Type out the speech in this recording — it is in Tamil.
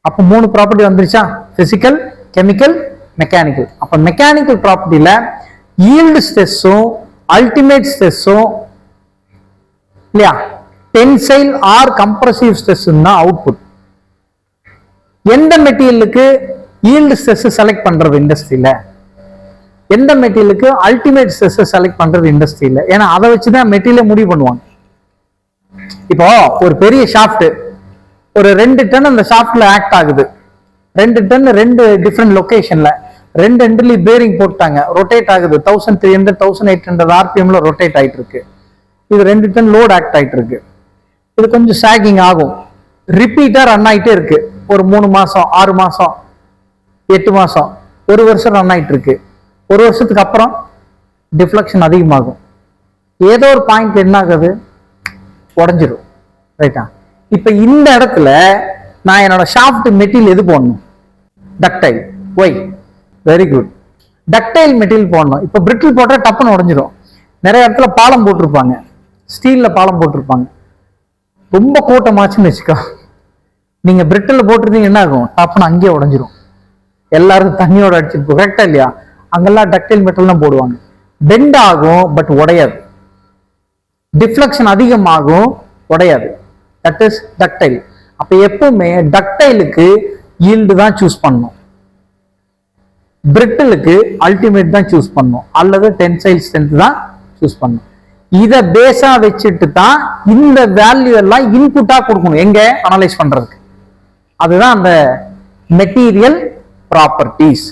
அப்போ 3 ப்ராப்பர்ட்டி வந்துருச்சா? Physical, chemical, mechanical. அப்ப மெக்கானிக்கல் ப்ராப்பர்ட்டியில ஈல்டு ஸ்ட்ரெஸ்ஸும் அல்டிமேட் ஸ்ட்ரெஸ்ஸும் இல்லையா, டென்சைல் ஆர் கம்ப்ரசிவ் ஸ்ட்ரெஸ் தான் அவுட்புட். எந்த மெட்டீரியலுக்கு ஈல்டு ஸ்ட்ரெஸ் செலக்ட் பண்றது இண்டஸ்ட்ரியில, எந்த மெட்டீரியலுக்கு அல்டிமேட் ஸ்ட்ரெஸ் செலக்ட் பண்றது இண்டஸ்ட்ரியில? ஏன்னா அதை வச்சுதான் மெட்டீரியல் முடிவு பண்ணுவாங்க. இப்போ ஒரு பெரிய ஷாஃப்ட், ஒரு 2 டன் அந்த ஷாஃப்ட்ல ஆக்ட் ஆகுது. 2 டன் 2 டிஃப்ரெண்ட் லொகேஷன்ல 2 எண்ட்லி பேரிங் போட்டாங்க, ரொட்டேட் ஆகுது. 1300 1800 ஆர்பிஎம்ல ரொட்டேட் ஆயிட்டு இருக்கு. இது 2 டன் லோட் ஆக்ட் ஆயிட்டு இருக்கு. இது கொஞ்சம் சாகிங் ஆகும். ரிப்பீட்டா ரன் ஆயிட்டே இருக்கு. ஒரு 3 மாசம் 6 மாசம் 8 மாசம் 1 வருஷம் ரன் ஆயிட்டு இருக்கு. 1 வருஷத்துக்கு அப்புறம் டிஃப்ளெக்ஷன் அதிகமாகும். ஏதோ ஒரு பாயிண்ட் என்ன ஆகுது, உடஞ்சிரும். ரைட்டா? இப்ப இந்த இடத்துல நான் என்னோட ஷாஃப்ட் மெட்டீரியல் எது போடணும்? Ductile. Why? Very good. Ductile material போடணும். இப்ப பிரிட்டில் போட்டா டப்புன்னு உடஞ்சிரும். நிறைய இடத்துல பாலம் போட்டிருப்பாங்க, ஸ்டீல்ல பாலம் போட்டிருப்பாங்க. ரொம்ப கூட்டமாச்சுன்னு வச்சுக்கோ, நீங்க பிரிட்டில் போட்டிருந்தீங்க என்ன ஆகும்? டப்புன்னு அங்கேயே உடஞ்சிரும். எல்லாரும் தண்ணியோட அடிச்சிருப்போம். கரெக்டா இல்லையா? அங்கெல்லாம் டக்டைல் மெட்டல் தான் போடுவாங்க. பெண்ட் ஆகும், பட் உடையாது. டிஃப்ளெக்ஷன் அதிகமாகும், உடையாது. That is ductile. அப்ப எப்பவுமே டக்டைலுக்கு ஈல்டு தான் சூஸ் பண்ணணும், பிரிட்டிலுக்கு அல்டிமேட் தான் சூஸ் பண்ணணும், அல்லது டென்சைல் ஸ்ட்ரென்த் தான் சூஸ் பண்ணணும். இதை பேஸா வச்சுட்டு தான் இந்த வேல்யூ எல்லாம் இன்புட்டா கொடுக்கணும் எங்க அனலைஸ் பண்றதுக்கு. அதுதான் அந்த மெட்டீரியல் ப்ராப்பர்ட்டிஸ்.